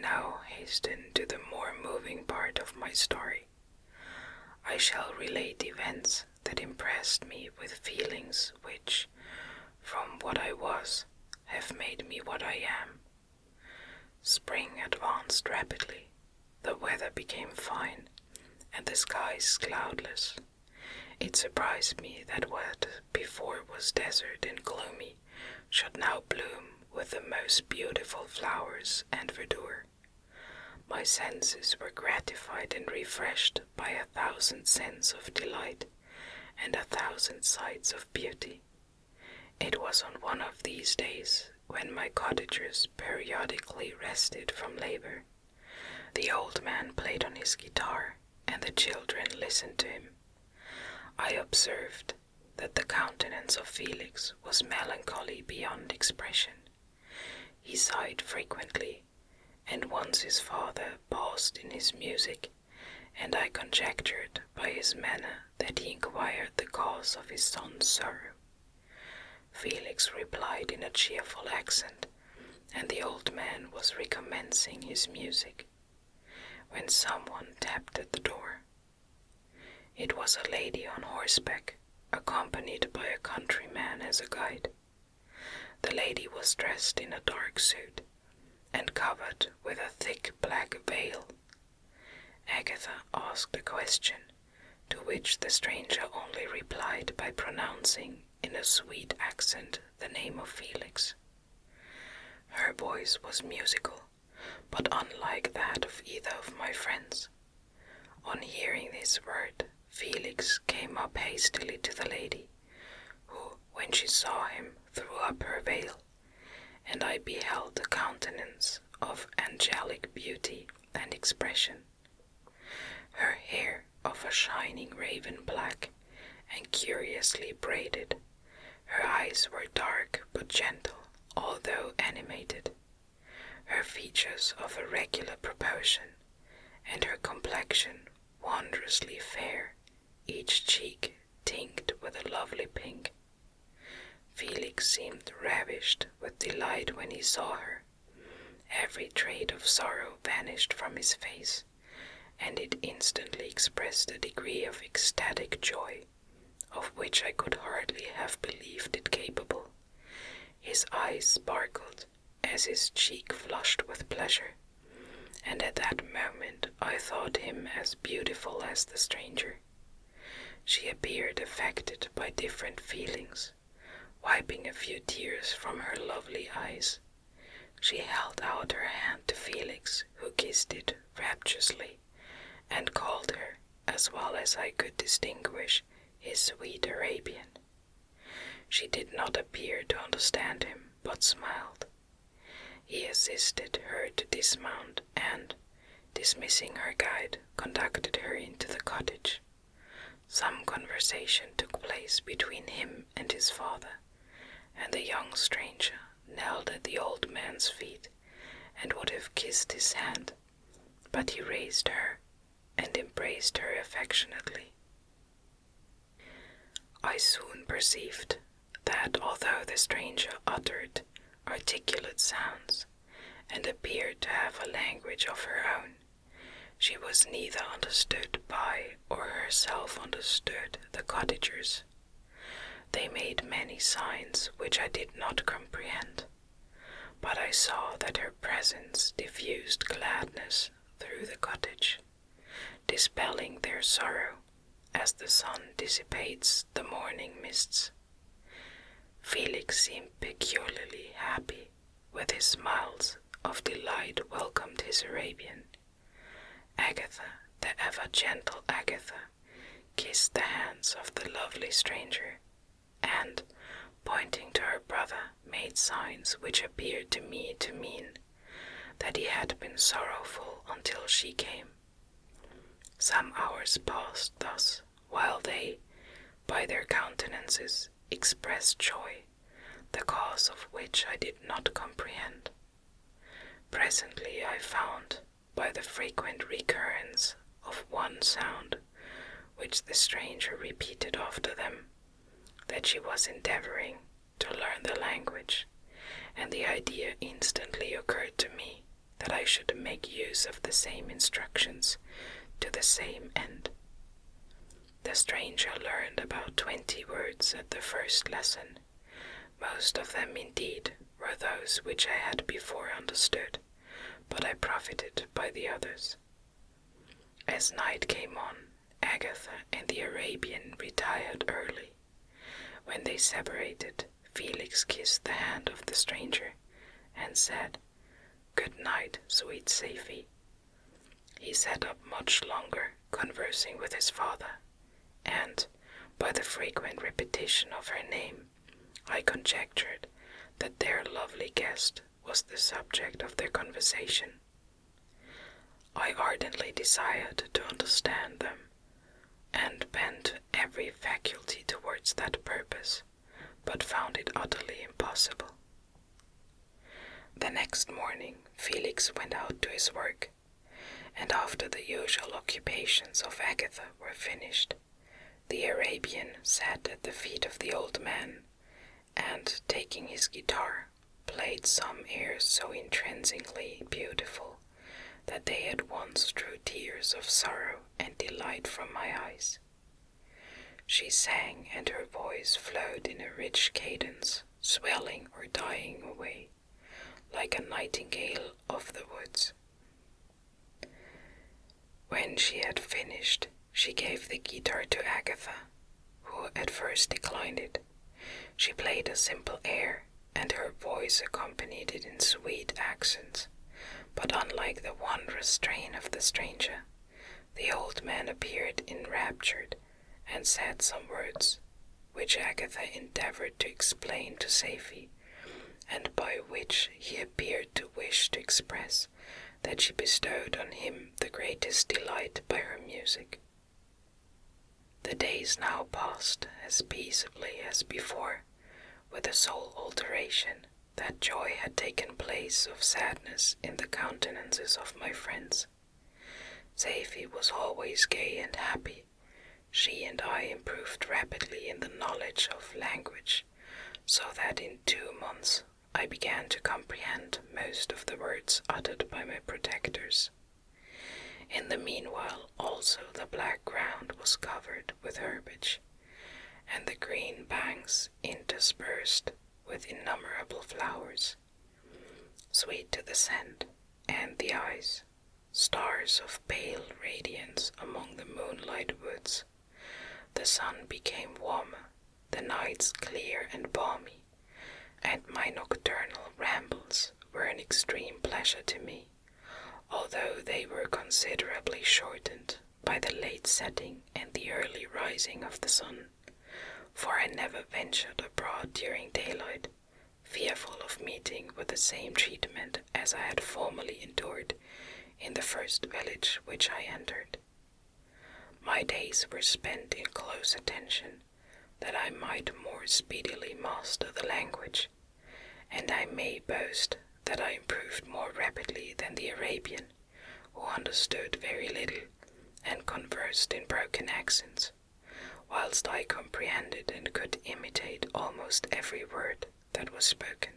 now hasten to the more moving part of my story. I shall relate events that impressed me with feelings which, from what I was, have made me what I am. Spring advanced rapidly, the weather became fine, and the skies cloudless. It surprised me that what before was desert and gloomy should now bloom with the most beautiful flowers and verdure. My senses were gratified and refreshed by 1,000 scents of delight and 1,000 sights of beauty. It was on one of these days, when my cottagers periodically rested from labor. The old man played on his guitar, and the children listened to him. I observed that the countenance of Felix was melancholy beyond expression. He sighed frequently, and once his father paused in his music, and I conjectured by his manner that he inquired the cause of his son's sorrow. Felix replied in a cheerful accent, and the old man was recommencing his music, when someone tapped at the door. It was a lady on horseback, accompanied by a countryman as a guide. The lady was dressed in a dark suit, and covered with a thick black veil. Agatha asked a question, to which the stranger only replied by pronouncing in a sweet accent the name of Felix. Her voice was musical, but unlike that of either of my friends. On hearing this word, Felix came up hastily to the lady, who, when she saw him, threw up her veil, and I beheld a countenance of angelic beauty and expression. Her hair of a shining raven black and curiously braided, her eyes were dark but gentle, although animated, her features of a regular proportion, and her complexion wondrously fair, each cheek tinged with a lovely pink. Felix seemed ravished with delight when he saw her. Every trait of sorrow vanished from his face, and it instantly expressed a degree of ecstatic joy, of which I could hardly have believed it capable. His eyes sparkled as his cheek flushed with pleasure, and at that moment I thought him as beautiful as the stranger. She appeared affected by different feelings. Wiping a few tears from her lovely eyes, she held out her hand to Felix, who kissed it rapturously, and called her, as well as I could distinguish, his sweet Arabian. She did not appear to understand him, but smiled. He assisted her to dismount, and, dismissing her guide, conducted her into the cottage. Some conversation took place between him and his father, and the young stranger knelt at the old man's feet and would have kissed his hand, but he raised her and embraced her affectionately. I soon perceived that although the stranger uttered articulate sounds and appeared to have a language of her own, she was neither understood by or herself understood the cottagers. They made many signs which I did not comprehend, but I saw that her presence diffused gladness through the cottage, dispelling their sorrow as the sun dissipates the morning mists. Felix seemed peculiarly happy, with his smiles of delight welcomed his Arabian. Agatha, the ever gentle Agatha, kissed the hands of the lovely stranger, and, pointing to her brother, made signs which appeared to me to mean that he had been sorrowful until she came. Some hours passed thus, while they, by their countenances, expressed joy, the cause of which I did not comprehend. Presently I found, by the frequent recurrence of one sound, which the stranger repeated after them, that she was endeavoring to learn the language, and the idea instantly occurred to me that that I should make use of the same instructions to the same end. The stranger learned about 20 words at the first lesson. Most of them, indeed, were those which I had before understood, but I profited by the others. As night came on, Agatha and the Arabian retired early. When they separated, Felix kissed the hand of the stranger and said, "Good night, sweet Safie." He sat up much longer, conversing with his father, and, by the frequent repetition of her name, I conjectured that their lovely guest was the subject of their conversation. I ardently desired to understand them, and bent every faculty towards that purpose, but found it utterly impossible. The next morning Felix went out to his work, and after the usual occupations of Agatha were finished, the Arabian sat at the feet of the old man, and, taking his guitar, played some airs so entrancingly beautiful that they at once drew tears of sorrow and delight from my eyes. She sang, and her voice flowed in a rich cadence, swelling or dying away, like a nightingale of the woods. When she had finished, she gave the guitar to Agatha, who at first declined it. She played a simple air, and her voice accompanied it in sweet accents, but unlike the wondrous strain of the stranger, the old man appeared enraptured, and said some words, which Agatha endeavored to explain to Safie, and by which he appeared to wish to express that she bestowed on him the greatest delight by her music. The days now passed as peaceably as before, with the sole alteration that joy had taken place of sadness in the countenances of my friends. Safie was always gay and happy. She and I improved rapidly in the knowledge of language, so that in 2 months I began to comprehend most of the words uttered by my protectors. In the meanwhile also the black ground was covered with herbage, and the green banks interspersed with innumerable flowers, sweet to the scent and the eyes, stars of pale radiance among the moonlight woods. The sun became warmer, the nights clear and balmy, and my nocturnal rambles were an extreme pleasure to me, although they were considerably shortened by the late setting and the early rising of the sun, for I never ventured abroad during daylight, fearful of meeting with the same treatment as I had formerly endured in the first village which I entered. My days were spent in close attention, that I might more speedily master the language, and I may boast that I improved more rapidly than the Arabian, who understood very little and conversed in broken accents, whilst I comprehended and could imitate almost every word that was spoken.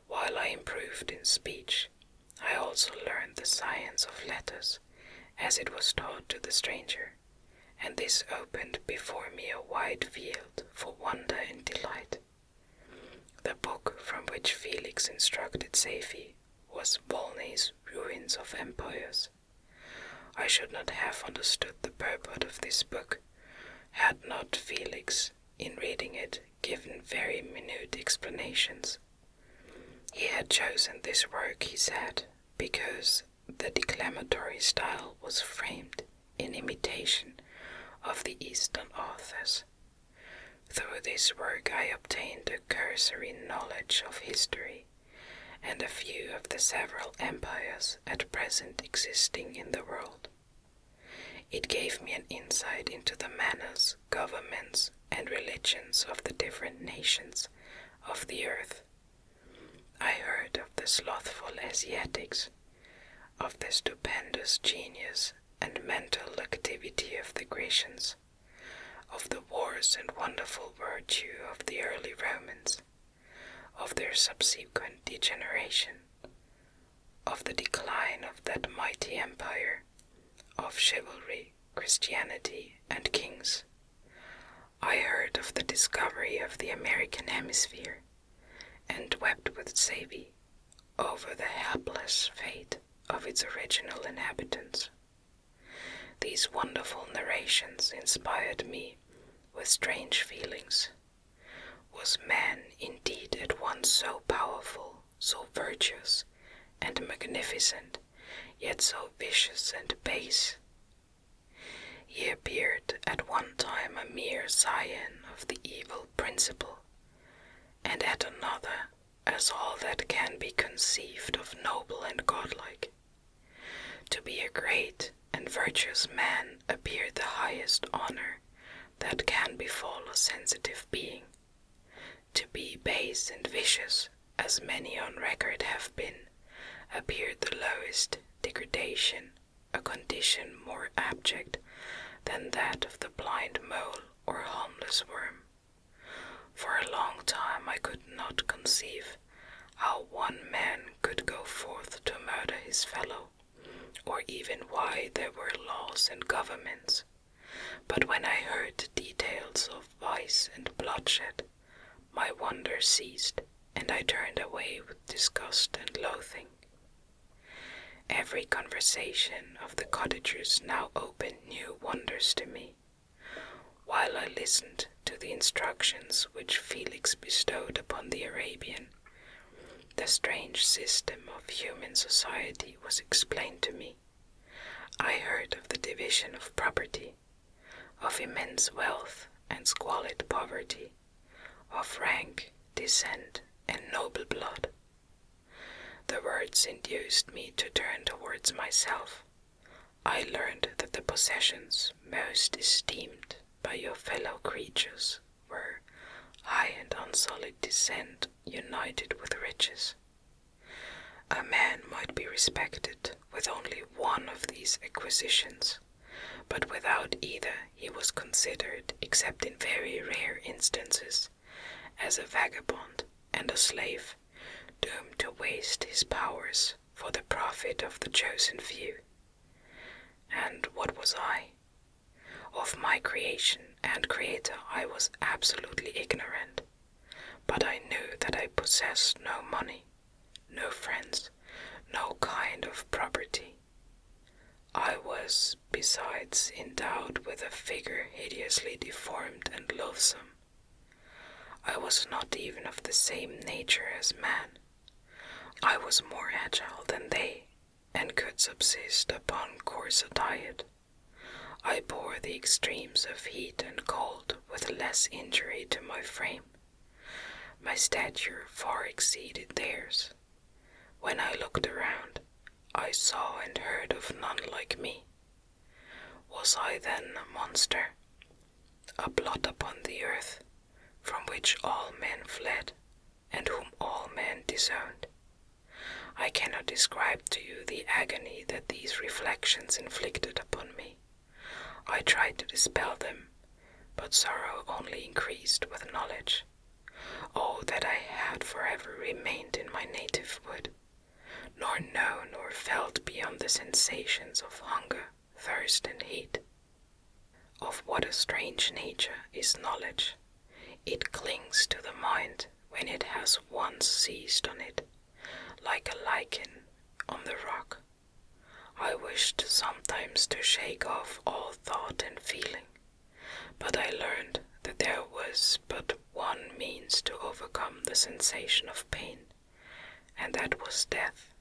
While I improved in speech, I also learned the science of letters, as it was taught to the stranger, and this opened before me a wide field for wonder and delight. The book from which Felix instructed Safie was Volney's Ruins of Empires. I should not have understood the purport of this book, had not Felix, in reading it, given very minute explanations. He had chosen this work, he said, because the declamatory style was framed in imitation of the Eastern authors. Through this work I obtained a cursory knowledge of history, and a view of the several empires at present existing in the world. It gave me an insight into the manners, governments, and religions of the different nations of the earth. I heard of the slothful Asiatics, of the stupendous genius and mental activity of the Grecians, of the wars and wonderful virtue of the early Romans, of their subsequent degeneration, of mighty empire of chivalry, Christianity, and kings. I heard of the discovery of the American hemisphere, and wept with Savy over the helpless fate of its original inhabitants. These wonderful narrations inspired me with strange feelings. Was man indeed at once so powerful, so virtuous, and magnificent, yet so vicious and base? He appeared at one time a mere scion of the evil principle, and at another as all that can be conceived of noble and godlike. To be a great and virtuous man appeared the highest honor that can befall a sensitive being. To be base and vicious, as many on record have been, appeared the lowest degradation, a condition more abject than that of the blind mole or harmless worm. For a long time I could not conceive how one man could go forth to murder his fellow, or even why there were laws and governments. But when I heard details of vice and bloodshed, my wonder ceased, and I turned away with disgust and loathing. Every conversation of the cottagers now opened new wonders to me, while I listened to the instructions which Felix bestowed upon the Arabian. The strange system of human society was explained to me. I heard of the division of property, of immense wealth and squalid poverty, of rank, descent, and noble blood. The words induced me to turn towards myself. I learned that the possessions most esteemed by your fellow creatures were high and unsullied descent united with riches. A man might be respected with only one of these acquisitions, but without either he was considered, except in very rare instances, as a vagabond and a slave, doomed to waste his powers for the profit of the chosen few. And what was I? Of my creation and creator I was absolutely ignorant, but I knew that I possessed no money, no friends, no kind of property. I was, besides, endowed with a figure hideously deformed and loathsome. I was not even of the same nature as man. I was more agile than they, and could subsist upon coarser diet. I bore the extremes of heat and cold with less injury to my frame. My stature far exceeded theirs. When I looked around, I saw and heard of none like me. Was I then a monster, a blot upon the earth, from which all men fled, and whom all men disowned? I cannot describe to you the agony that these reflections inflicted upon me. I tried to dispel them, but sorrow only increased with knowledge. Oh, that I had forever remained in my native wood, nor known or felt beyond the sensations of hunger, thirst, and heat. Of what a strange nature is knowledge! It clings to the mind when it has once seized on it, like a lichen on the rock. I wished sometimes to shake off all thought and feeling, but I learned that there was but one means to overcome the sensation of pain, and that was death,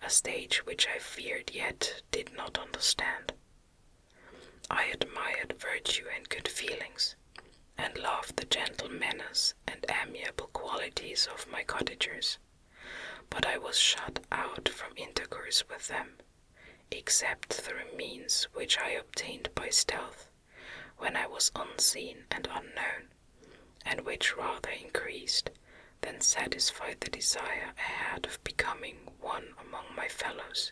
a stage which I feared yet did not understand. I admired virtue and good feelings, and loved the gentle manners and amiable qualities of my cottagers, but I was shut out from intercourse with them, except through means which I obtained by stealth, when I was unseen and unknown, and which rather increased than satisfied the desire I had of becoming one among my fellows.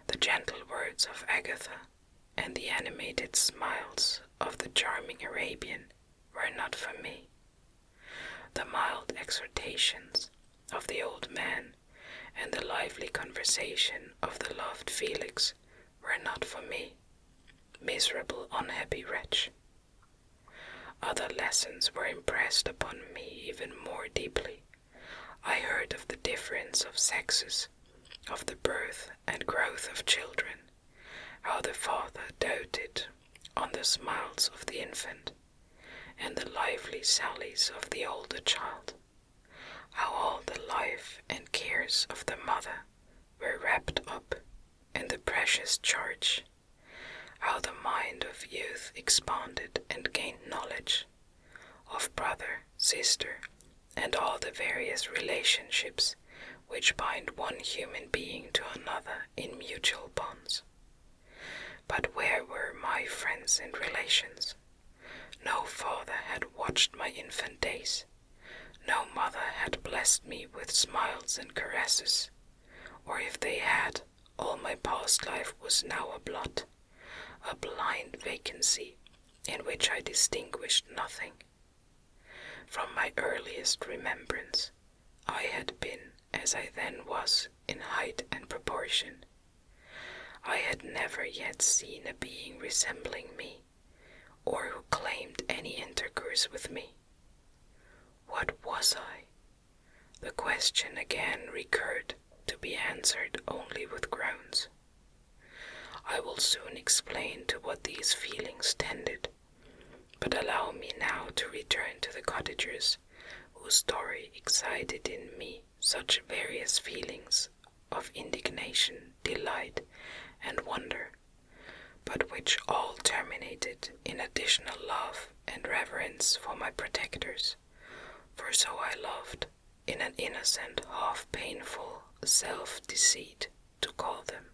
The gentle words of Agatha and the animated smiles of the charming Arabian were not for me. The mild exhortations of the old man and the lively conversation of the loved Felix were not for me, miserable, unhappy wretch. Other lessons were impressed upon me even more deeply. I heard of the difference of sexes, of the birth and growth of children, how the father doted on the smiles of the infant, and the lively sallies of the older child, how all the life and cares of the mother were wrapped up in the precious charge, how the mind of youth expanded and gained knowledge of brother, sister, and all the various relationships which bind one human being to another in mutual bonds. But where were my friends and relations? No father had watched my infant days. No mother had blessed me with smiles and caresses, or if they had, all my past life was now a blot, a blind vacancy in which I distinguished nothing. From my earliest remembrance, I had been as I then was in height and proportion. I had never yet seen a being resembling me, or who claimed any intercourse with me. What was I? The question again recurred, to be answered only with groans. I will soon explain to what these feelings tended, but allow me now to return to the cottagers, whose story excited in me such various feelings of indignation, delight, and wonder, but which all terminated in additional love and reverence for my protectors, for so I loved, in an innocent, half-painful self-deceit, to call them.